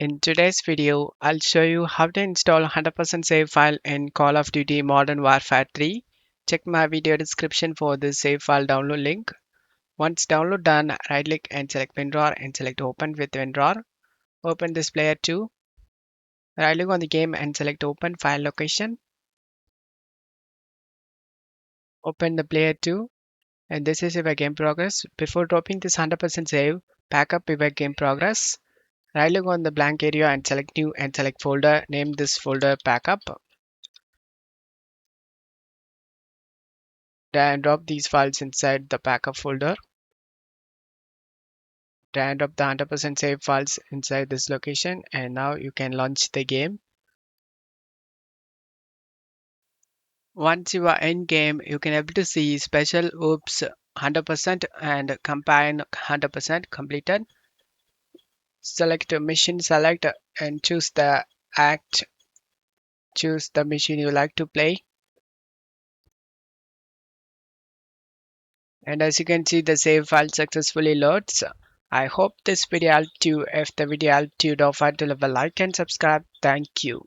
In today's video, I'll show you how to install 100% save file in Call of Duty Modern Warfare 3. Check my video description for the save file download link. Once download done, right click and select WinRAR and select Open with WinRAR. Open this player 2. Right click on the game and select Open File Location. Open the player 2 and this is your game progress. Before dropping this 100% save, back up your game progress. Right click on the blank area and select New and select Folder. Name this folder Backup. Drag and drop these files inside the backup folder. Drag and drop the 100% save files inside this location, and now you can launch the game. Once you are in game, you can able to see special oops 100% and campaign 100% completed. Select mission select and choose the act. Choose the mission you like to play. And as you can see, the save file successfully loads. I hope this video helped you. If the video helped you, don't forget to leave a like and subscribe. Thank you.